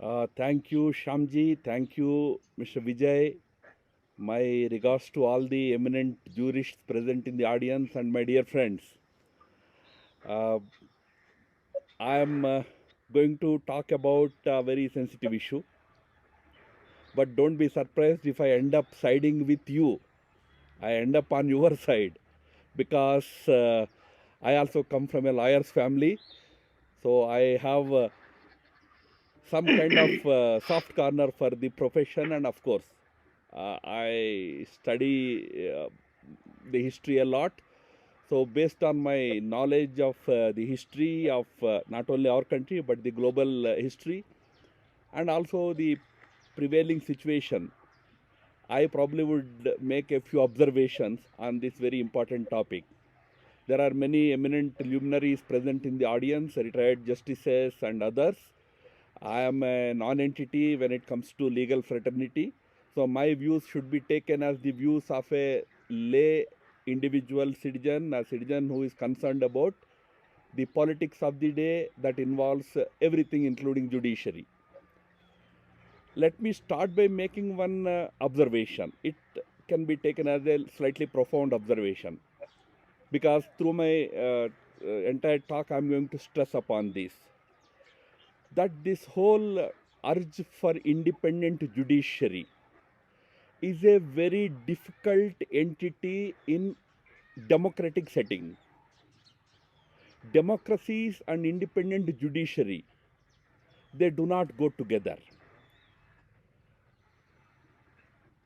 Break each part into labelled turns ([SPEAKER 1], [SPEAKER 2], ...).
[SPEAKER 1] Thank you, Shamji. Thank you, Mr. Vijay. My regards to all the eminent jurists present in the audience and my dear friends. Uh, I am going to talk about a very sensitive issue, but don't be surprised if I end up siding with you. I end up on your side because I also come from a lawyer's family, so I have some kind of soft corner for the profession, and of course I study the history a lot. So based on my knowledge of the history of not only our country but the global history and also the prevailing situation, I probably would make a few observations on this very important topic. There are many eminent luminaries present in the audience, retired justices and others. I am a non-entity when it comes to legal fraternity. So my views should be taken as the views of a lay individual citizen, a citizen who is concerned about the politics of the day that involves everything including judiciary. Let me start by making one observation. It can be taken as a slightly profound observation because through my entire talk I'm going to stress upon this, that this whole urge for independent judiciary is a very difficult entity in democratic setting. Democracies and independent judiciary, they do not go together.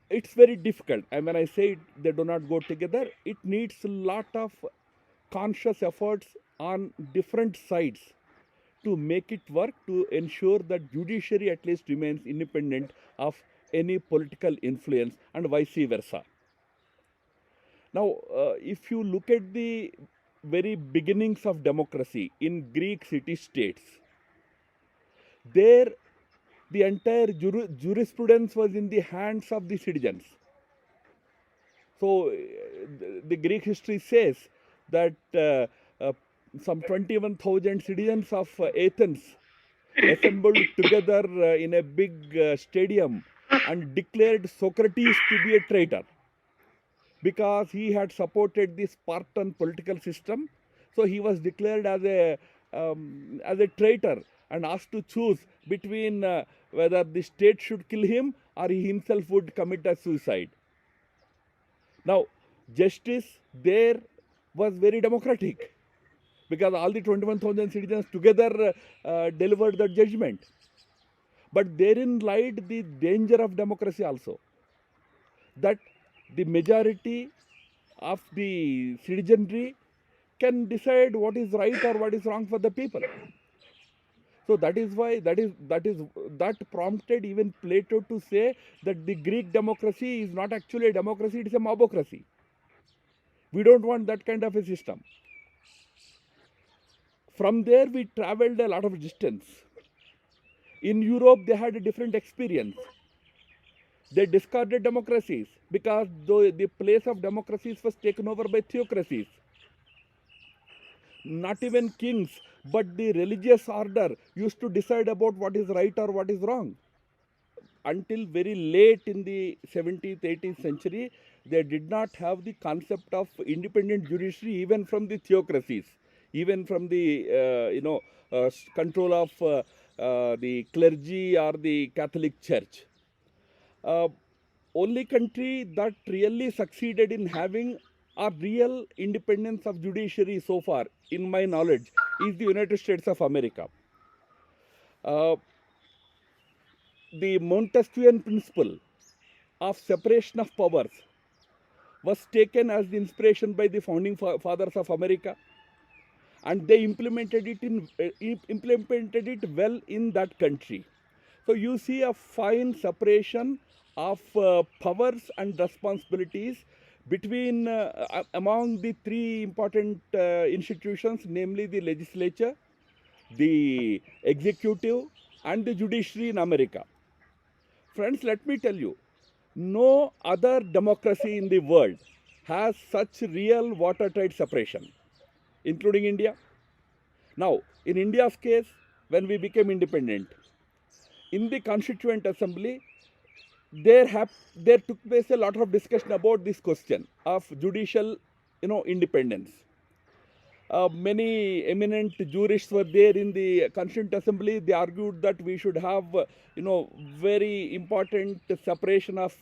[SPEAKER 1] It's very difficult, and when I say they do not go together, it needs a lot of conscious efforts on different sides to make it work, to ensure that judiciary at least remains independent of any political influence and vice versa. Now, if you look at the very beginnings of democracy in Greek city states, there the entire jurisprudence was in the hands of the citizens. So, the Greek history says that some 21,000 citizens of Athens assembled together in a big stadium and declared Socrates to be a traitor because he had supported the Spartan political system. So he was declared as a traitor and asked to choose between whether the state should kill him or he himself would commit a suicide. Now, justice there was very democratic because all the 21,000 citizens together delivered the judgment. But therein lied the danger of democracy also, that the majority of the citizenry can decide what is right or what is wrong for the people. So that is why that prompted even Plato to say that the Greek democracy is not actually a democracy, it is a mobocracy. We don't want that kind of a system. From there we traveled a lot of distance. In Europe they had a different experience. They discarded democracies because the place of democracies was taken over by theocracies. Not even kings, but the religious order used to decide about what is right or what is wrong. Until very late in the 17th, 18th century, they did not have the concept of independent judiciary even from the theocracies, even from the control of the clergy or the Catholic Church. Uh, Only country that really succeeded in having a real independence of judiciary so far, in my knowledge, is the United States of America. Uh, the Montesquieuan principle of separation of powers was taken as the inspiration by the founding fathers of America, and they implemented it well in that country. So you see a fine separation of powers and responsibilities between among the three important institutions, namely the legislature, the executive, and the judiciary in America. Friends, let me tell you, no other democracy in the world has such real watertight separation, including India. Now, in India's case, when we became independent, in the Constituent Assembly, there took place a lot of discussion about this question of judicial, independence. Many eminent jurists were there in the Constituent Assembly. They argued that we should have, very important separation of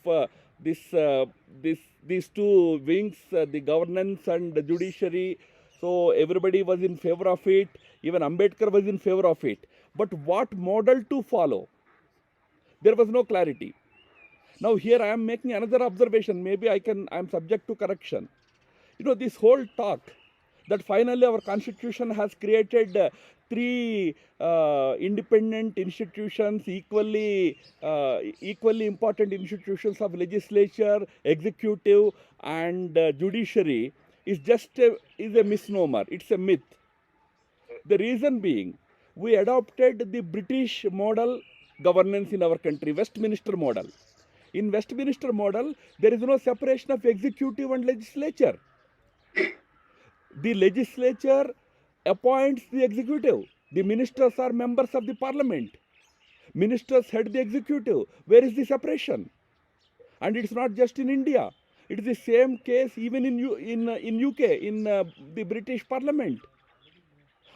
[SPEAKER 1] these two wings, the governance and the judiciary. So everybody was in favor of it. Even Ambedkar was in favor of it. But what model to follow? There was no clarity. Now here I am making another observation. Maybe I am subject to correction. This whole talk that finally our constitution has created three independent institutions, equally important institutions of legislature, executive, and judiciary, is a misnomer. It's a myth. The reason being, we adopted the British model governance in our country, Westminster model. In Westminster model, there is no separation of executive and legislature. The legislature appoints the executive. The ministers are members of the parliament. Ministers head the executive. Where is the separation? And it's not just in India. It is the same case even in UK, in the British Parliament.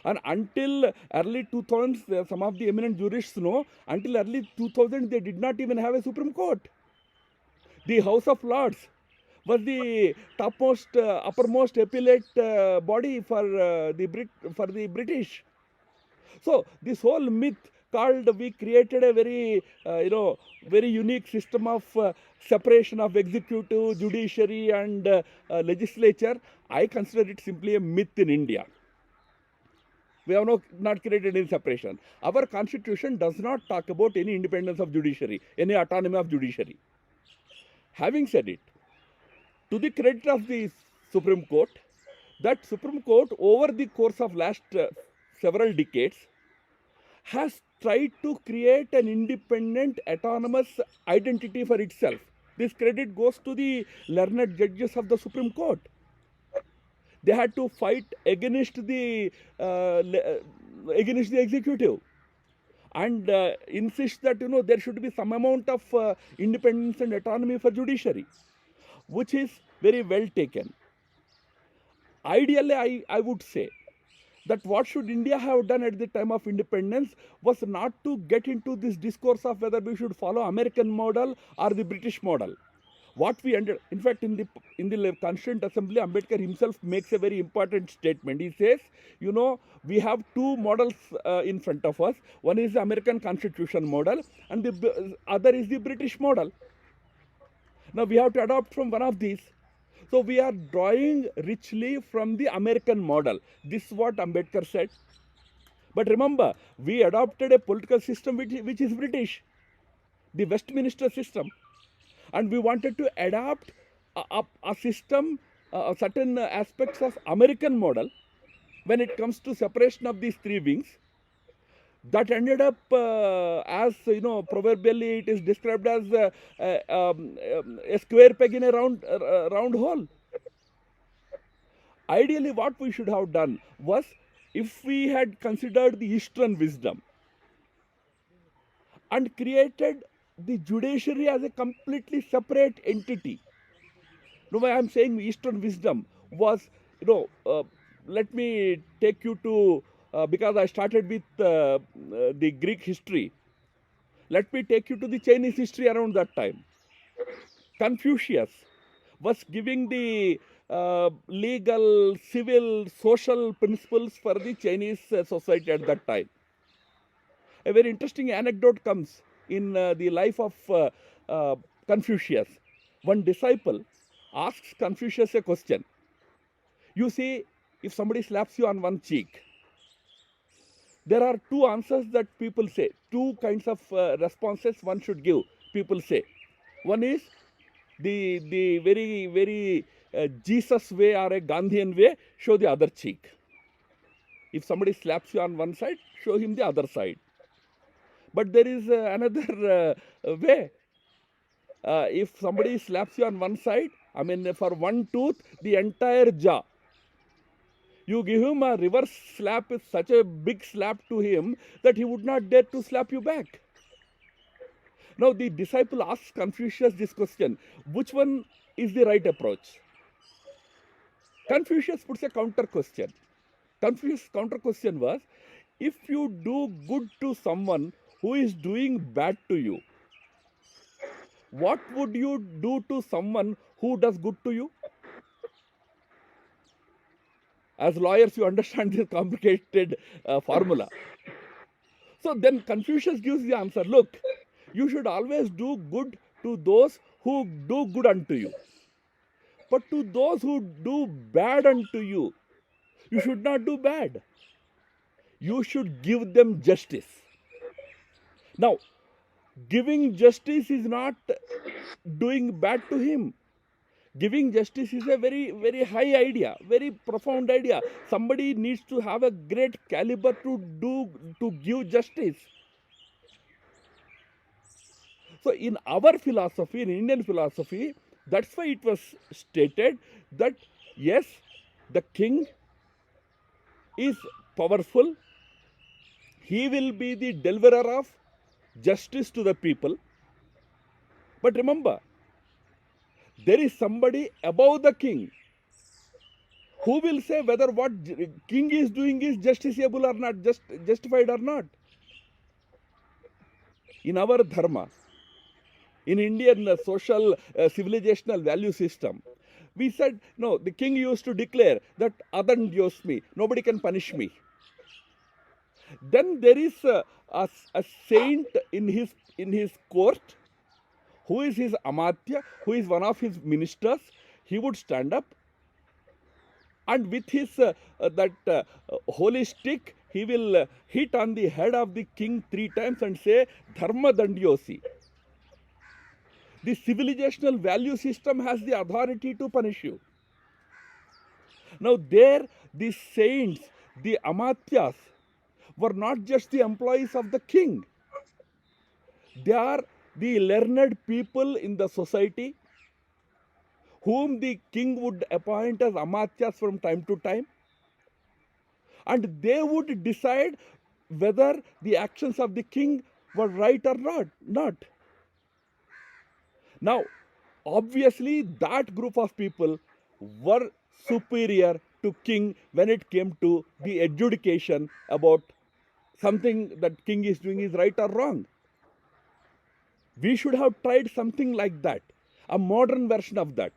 [SPEAKER 1] And until early 2000s, some of the eminent jurists know, until early 2000, they did not even have a Supreme Court. The House of Lords was the topmost, uppermost appellate body for the British. So this whole myth called we created a very very unique system of separation of executive, judiciary, and legislature. I consider it simply a myth in India. We have not created any separation. Our constitution does not talk about any independence of judiciary, any autonomy of judiciary. Having said it, to the credit of the Supreme Court, that Supreme Court over the course of last several decades has tried to create an independent, autonomous identity for itself. This credit goes to the learned judges of the Supreme Court. They had to fight against the executive and insist that there should be some amount of independence and autonomy for judiciary, which is very well taken. Ideally, I would say that what should India have done at the time of independence was not to get into this discourse of whether we should follow American model or the British model. What we ended, in fact, in the Constituent Assembly, Ambedkar himself makes a very important statement. He says, we have two models in front of us. One is the American Constitution model, and the other is the British model. Now we have to adopt from one of these. So we are drawing richly from the American model. This is what Ambedkar said. But remember, we adopted a political system which is British, the Westminster system. And we wanted to adopt a system, certain aspects of American model when it comes to separation of these three wings. That ended up as, proverbially it is described as a square peg in a round hole. Ideally, what we should have done was, if we had considered the Eastern wisdom and created the judiciary as a completely separate entity. Now, why I am saying Eastern wisdom was, let me take you to, because I started with the Greek history, let me take you to the Chinese history around that time. Confucius was giving the legal, civil, social principles for the Chinese society at that time. A very interesting anecdote comes in the life of Confucius. One disciple asks Confucius a question. You see, if somebody slaps you on one cheek, there are two answers that people say, two kinds of responses one should give, people say. One is the very, very Jesus way or a Gandhian way, show the other cheek. If somebody slaps you on one side, show him the other side. But there is another way. If somebody slaps you on one side, for one tooth, the entire jaw. You give him a reverse slap, is such a big slap to him that he would not dare to slap you back. Now the disciple asks Confucius this question: which one is the right approach? Confucius puts a counter question. Confucius' counter question was: if you do good to someone who is doing bad to you, what would you do to someone who does good to you? As lawyers, you understand this complicated formula. So then Confucius gives the answer: look, you should always do good to those who do good unto you. But to those who do bad unto you, you should not do bad. You should give them justice. Now, giving justice is not doing bad to him. Giving justice is a very, very high idea, very profound idea. Somebody needs to have a great caliber to give justice. So in our philosophy, in Indian philosophy, that's why it was stated that yes, the king is powerful. He will be the deliverer of justice to the people. But remember, there is somebody above the king who will say whether what king is doing is justiciable or not, justified or not. In our dharma, in Indian social civilizational value system, we said, no, the king used to declare that adan yosmi, nobody can punish me. Then there is a saint in his court, who is his amatya, who is one of his ministers. He would stand up and with his holy stick, he will hit on the head of the king 3 times and say, Dharma Dandyosi. The civilizational value system has the authority to punish you. Now there, the saints, the amatyas, were not just the employees of the king. They are the learned people in the society whom the king would appoint as amatyas from time to time. And they would decide whether the actions of the king were right or not. Now, obviously, that group of people were superior to king when it came to the adjudication about something that king is doing is right or wrong. We should have tried something like that, a modern version of that.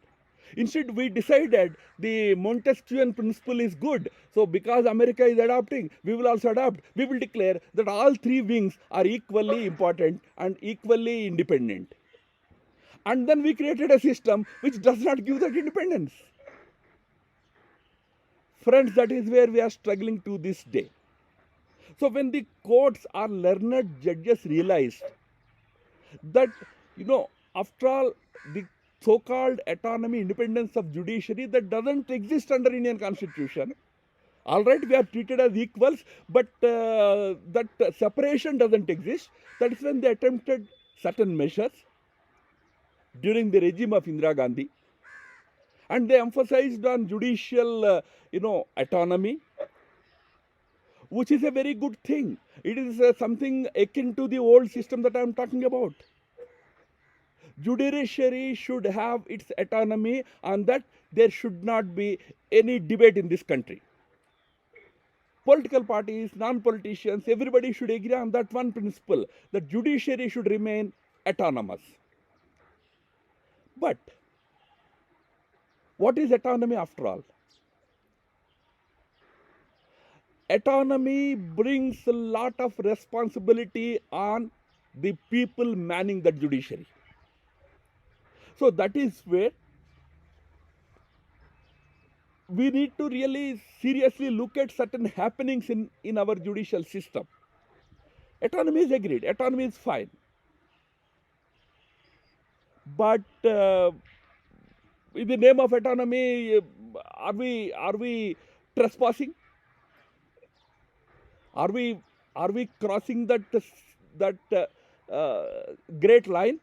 [SPEAKER 1] Instead, we decided the Montesquieuan principle is good. So because America is adopting, we will also adopt. We will declare that all 3 wings are equally important and equally independent. And then we created a system which does not give that independence. Friends, that is where we are struggling to this day. So when the courts or learned judges realized that, after all, the so-called autonomy, independence of judiciary, that doesn't exist under Indian Constitution. All right, we are treated as equals, but that separation doesn't exist. That is when they attempted certain measures during the regime of Indira Gandhi. And they emphasized on judicial, autonomy, which is a very good thing. It is something akin to the old system that I am talking about. Judiciary should have its autonomy, and that there should not be any debate in this country. Political parties, non-politicians, everybody should agree on that one principle, that judiciary should remain autonomous. But what is autonomy after all? Autonomy brings a lot of responsibility on the people manning the judiciary. So that is where we need to really seriously look at certain happenings in our judicial system. Autonomy is agreed, autonomy is fine. But in the name of autonomy, are we trespassing? Are we crossing that great line?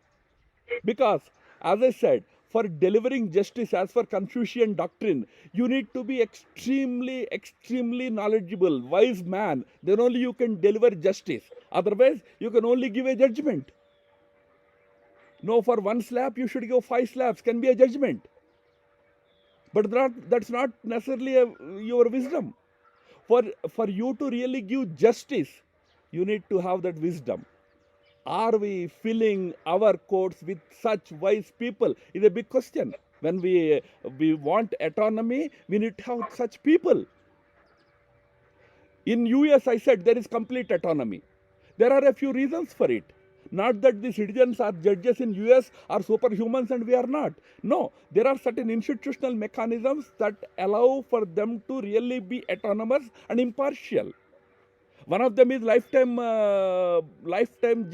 [SPEAKER 1] Because, as I said, for delivering justice as per Confucian doctrine, you need to be extremely, extremely knowledgeable, wise man. Then only you can deliver justice. Otherwise, you can only give a judgment. No, for one slap you should give 5 slaps, can be a judgment. But that's not necessarily your wisdom. For you to really give justice, you need to have that wisdom. Are we filling our courts with such wise people? Is a big question. When we want autonomy, we need to have such people. In US, I said there is complete autonomy. There are a few reasons for it. Not that the citizens or judges in US are superhumans and we are not. No, there are certain institutional mechanisms that allow for them to really be autonomous and impartial. One of them is lifetime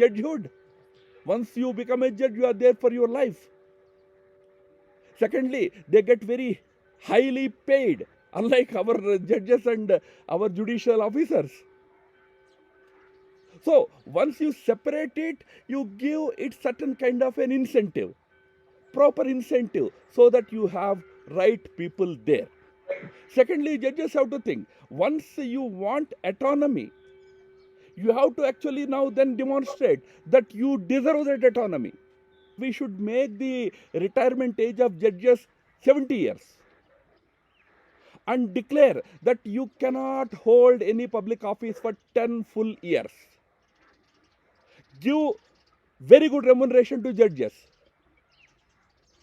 [SPEAKER 1] judgehood. Once you become a judge, you are there for your life. Secondly, they get very highly paid, unlike our judges and our judicial officers. So once you separate it, you give it certain kind of an incentive, proper incentive, so that you have right people there. Secondly, judges have to think, once you want autonomy, you have to actually now then demonstrate that you deserve that autonomy. We should make the retirement age of judges 70 years and declare that you cannot hold any public office for 10 full years. Give very good remuneration to judges.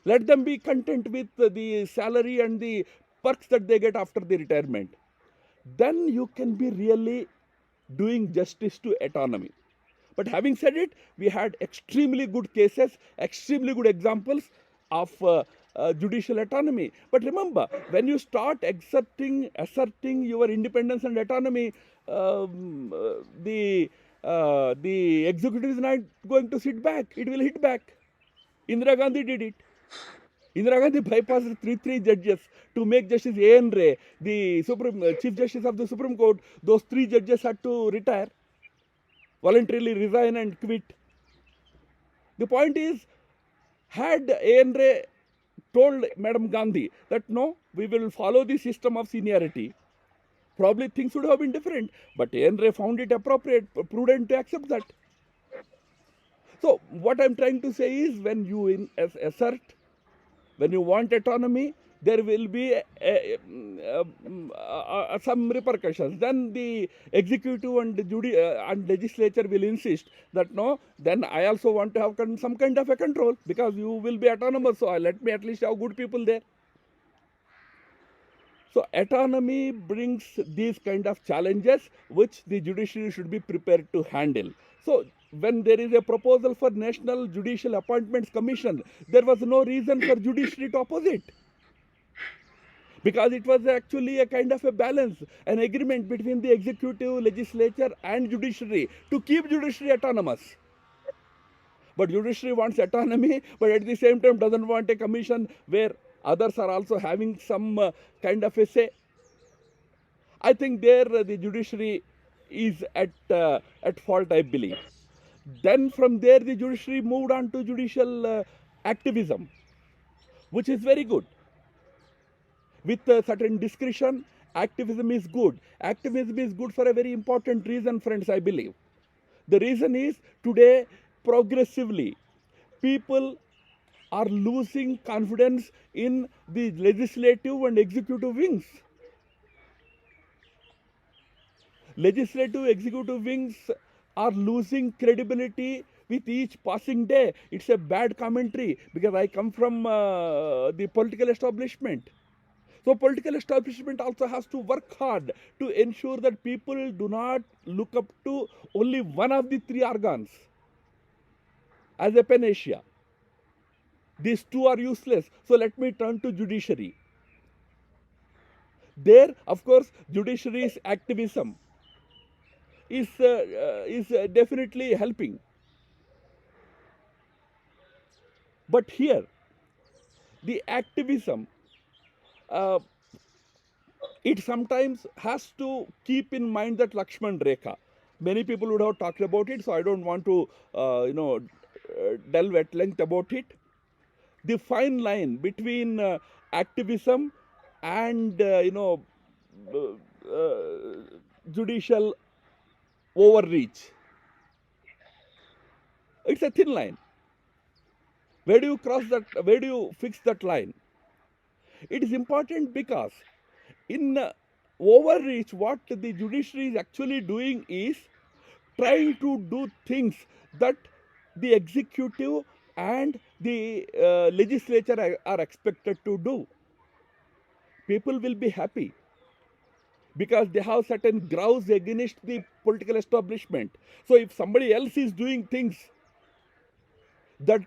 [SPEAKER 1] Let them be content with the salary and the perks that they get after the retirement. Then you can be really doing justice to autonomy. But having said it, we had extremely good cases, extremely good examples of judicial autonomy. But remember, when you start asserting your independence and autonomy, the executive is not going to sit back. It will hit back. Indira Gandhi did it. Indira Gandhi bypassed three judges to make Justice A.N. Ray the Chief Justice of the Supreme Court. Those 3 judges had to retire, voluntarily resign and quit. The point is, had A.N. Ray told Madam Gandhi that no, we will follow the system of seniority, probably things would have been different. But A.N. Ray found it appropriate, prudent to accept that. So what I'm trying to say is, when you assert, when you want autonomy, there will be some repercussions. Then the executive and legislature will insist that no, then I also want to have some kind of a control, because you will be autonomous, so let me at least have good people there. So autonomy brings these kind of challenges which the judiciary should be prepared to handle. So when there is a proposal for National Judicial Appointments Commission, there was no reason for judiciary to oppose it, because it was actually a kind of a balance, an agreement between the executive, legislature and judiciary to keep judiciary autonomous. But judiciary wants autonomy, but at the same time doesn't want a commission where others are also having some kind of a say. I think there the judiciary is at fault, I believe. Then from there the judiciary moved on to judicial activism, which is very good. With certain discretion, activism is good. Activism is good for a very important reason, friends, I believe. The reason is, today, progressively, people are losing confidence in the legislative and executive wings. Legislative, executive wings are losing credibility with each passing day. It's a bad commentary, because I come from the political establishment. So political establishment also has to work hard to ensure that people do not look up to only one of the 3 organs as a panacea. These 2 are useless. So let me turn to judiciary. There, of course, judiciary's activism is definitely helping. But here, the activism, it sometimes has to keep in mind that Lakshman Rekha. Many people would have talked about it, so I don't want to delve at length about it. The fine line between activism and judicial overreach, it's a thin line. Where do you cross that? Where do you fix that line? It is important because in overreach, what the judiciary is actually doing is trying to do things that the executive and the legislature are expected to do. People will be happy because they have certain grouse against the political establishment. So if somebody else is doing things that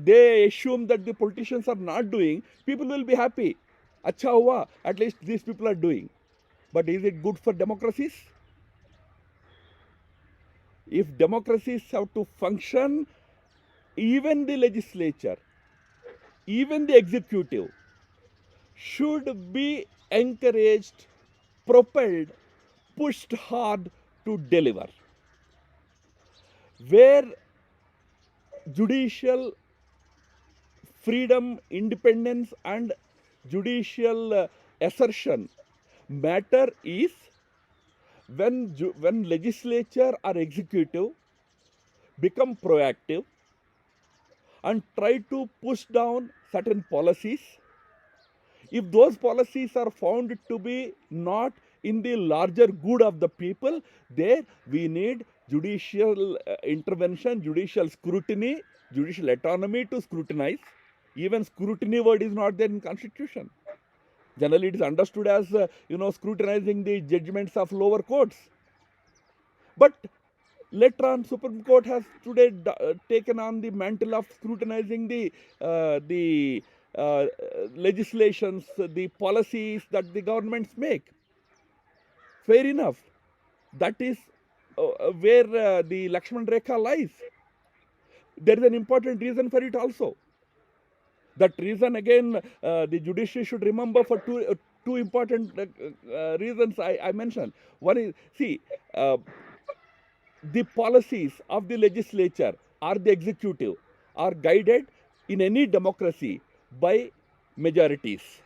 [SPEAKER 1] they assume that the politicians are not doing, people will be happy. Acha hua, at least these people are doing. But is it good for democracies? If democracies have to function, even the legislature, even the executive should be encouraged, propelled, pushed hard to deliver. Where judicial freedom, independence, and judicial assertion matter is when legislature or executive become proactive and try to push down certain policies. If those policies are found to be not in the larger good of the people, there we need judicial intervention, judicial scrutiny, judicial autonomy to scrutinize. Even scrutiny word is not there in constitution. Generally, it is understood as scrutinizing the judgments of lower courts. But later on, Supreme Court has today taken on the mantle of scrutinizing the legislations, the policies that the governments make. Fair enough. That is where the Lakshman Rekha lies. There is an important reason for it also. That reason, again, the judiciary should remember for two important reasons I mentioned. One is, see, the policies of the legislature or the executive are guided in any democracy by majorities.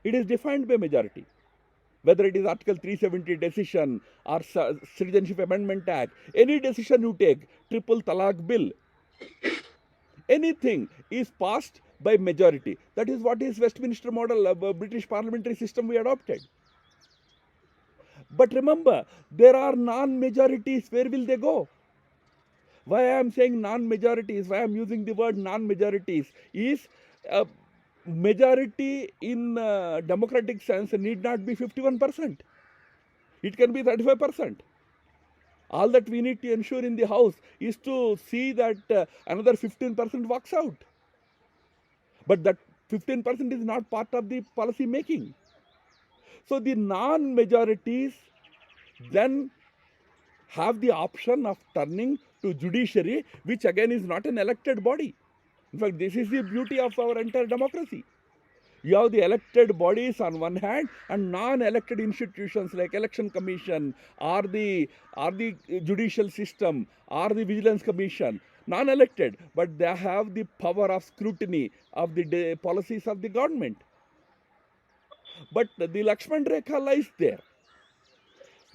[SPEAKER 1] It is defined by majority. Whether it is Article 370 decision or Citizenship Amendment Act, any decision you take, triple talaq bill, anything is passed by majority. That is what is Westminster model, British parliamentary system we adopted. But remember, there are non-majorities. Where will they go? Why I am saying non-majorities, why I am using the word non-majorities is majority in democratic sense need not be 51%. It can be 35%. All that we need to ensure in the House is to see that another 15% walks out. But that 15% is not part of the policy making. So the non-majorities then have the option of turning to judiciary, which again is not an elected body. In fact, this is the beauty of our entire democracy. You have the elected bodies on one hand and non-elected institutions like election commission or the judicial system or the vigilance commission, non-elected, but they have the power of scrutiny of the policies of the government. But the Lakshman Rekha lies there,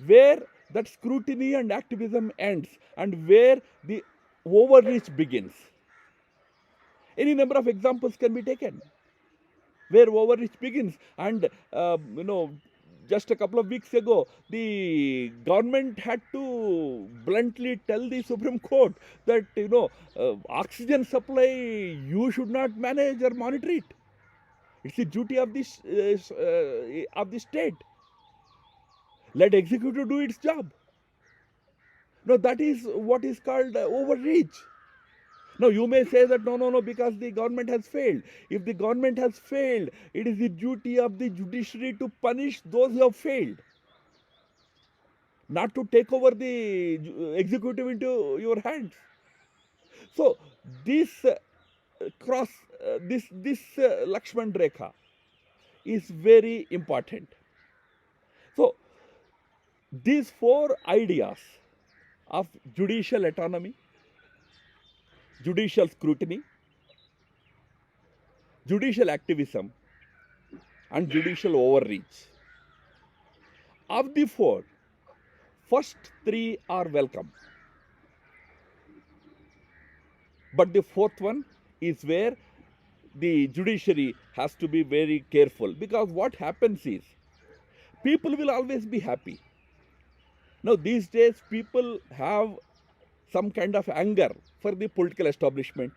[SPEAKER 1] where that scrutiny and activism ends and where the overreach begins. Any number of examples can be taken where overreach begins. And just a couple of weeks ago, the government had to bluntly tell the Supreme Court that oxygen supply you should not manage or monitor it. It's the duty of this of the state. Let executive do its job. No, that is what is called overreach. Now, you may say that no, because the government has failed. If the government has failed, it is the duty of the judiciary to punish those who have failed, not to take over the executive into your hands. So, this Lakshman Rekha is very important. So, these four ideas of judicial autonomy, judicial scrutiny, judicial activism, and judicial overreach. Of the four, first three are welcome. But the fourth one is where the judiciary has to be very careful, because what happens is people will always be happy. Now, these days, people have some kind of anger for the political establishment.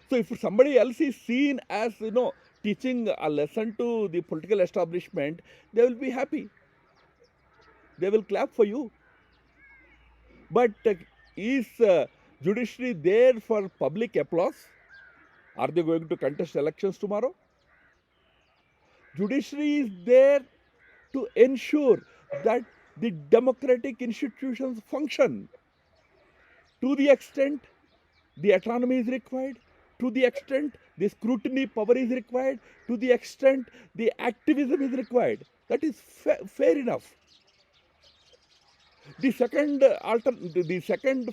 [SPEAKER 1] So, if somebody else is seen as, teaching a lesson to the political establishment, they will be happy. They will clap for you. But is judiciary there for public applause? Are they going to contest elections tomorrow? Judiciary is there to ensure that the democratic institutions function. To the extent the autonomy is required, to the extent the scrutiny power is required, to the extent the activism is required. That is fair enough. The second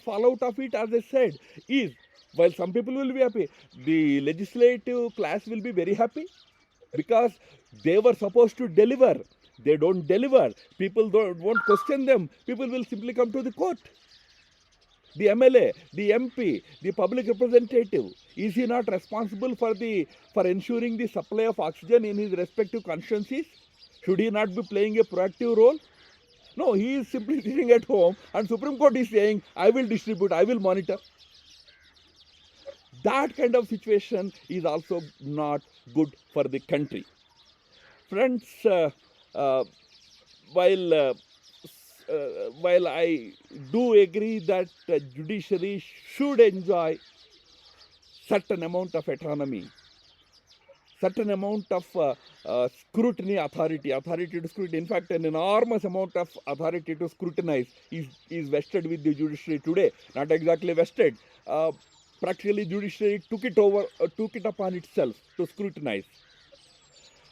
[SPEAKER 1] fallout of it, as I said, is while some people will be happy, the legislative class will be very happy, because they were supposed to deliver. They don't deliver. People won't question them. People will simply come to the court. The MLA, the MP, the public representative, is he not responsible for ensuring the supply of oxygen in his respective constituencies? Should he not be playing a proactive role? No, he is simply sitting at home, and Supreme Court is saying, I will distribute, I will monitor. That kind of situation is also not good for the country. Friends, while I do agree that judiciary should enjoy certain amount of autonomy, certain amount of scrutiny, authority to scrutiny. In fact, an enormous amount of authority to scrutinize is vested with the judiciary today. Not exactly vested. Practically, judiciary took it upon itself to scrutinize.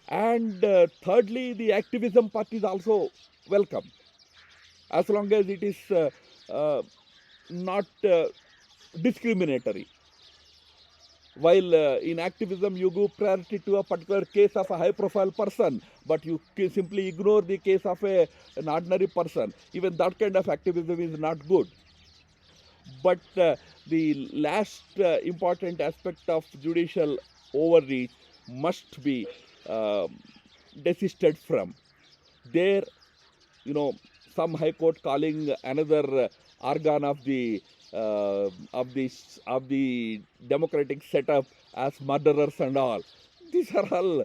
[SPEAKER 1] And thirdly, the activism part is also welcome, as long as it is not discriminatory. While in activism you give priority to a particular case of a high profile person, but you can simply ignore the case of an ordinary person, even that kind of activism is not good. But the last important aspect of judicial overreach must be desisted from. There, some high court calling another organ of the democratic setup as murderers and all. These are all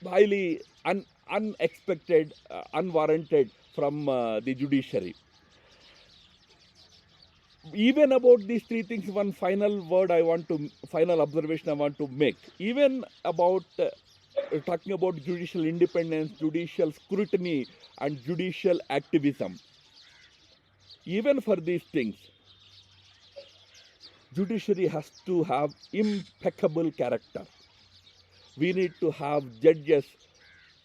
[SPEAKER 1] highly unexpected, unwarranted from the judiciary. Even about these three things, one final observation I want to make. Even about talking about judicial independence, judicial scrutiny, and judicial activism. Even for these things, judiciary has to have impeccable character. We need to have judges,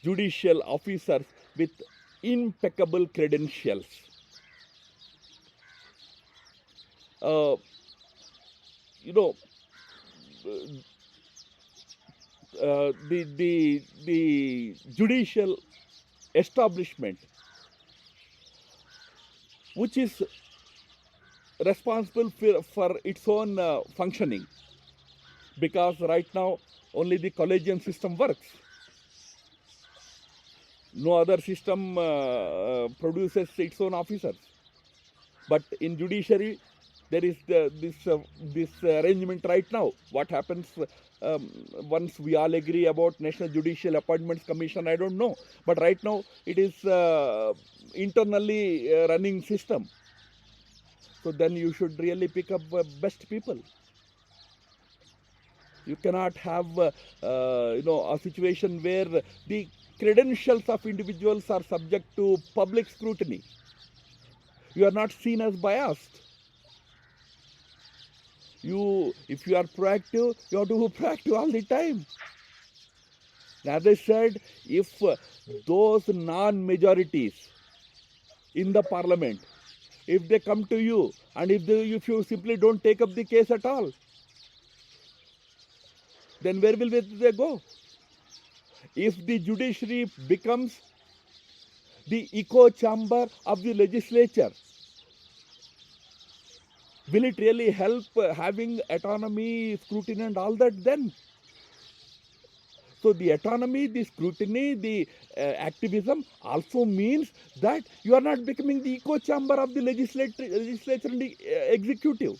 [SPEAKER 1] judicial officers with impeccable credentials. The judicial establishment, which is responsible for its own functioning, because right now only the collegium system works. No other system produces its own officers. But in judiciary, there is this arrangement right now. What happens once we all agree about National Judicial Appointments Commission, I don't know. But right now, it is internally running system. So then you should really pick up best people. You cannot have a situation where the credentials of individuals are subject to public scrutiny. You are not seen as biased. If you are proactive, you have to be proactive all the time. As I said, if those non-majorities in the parliament, if they come to you and if you simply don't take up the case at all, then where will they go? If the judiciary becomes the echo chamber of the legislature, Will it really help having autonomy, scrutiny, and all that then? So the autonomy, the scrutiny, the activism also means that you are not becoming the echo chamber of the legislature and the executive.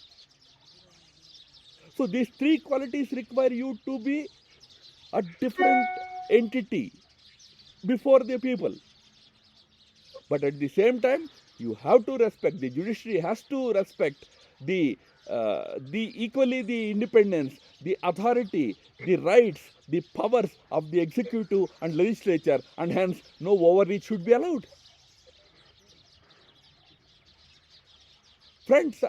[SPEAKER 1] So these three qualities require you to be a different entity before the people. But at the same time, you have to respect, the judiciary has to respect the equally the independence, the authority, the rights, the powers of the executive and legislature, and hence no overreach should be allowed. Friends,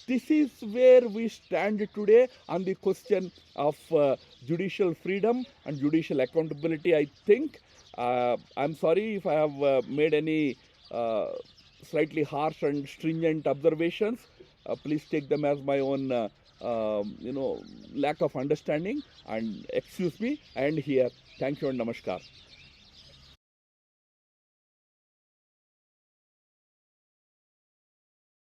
[SPEAKER 1] this is where we stand today on the question of judicial freedom and judicial accountability. I think I'm sorry if I have made any slightly harsh and stringent observations. Please take them as my own, you know, lack of understanding, and excuse me. I end here. Thank you and namaskar.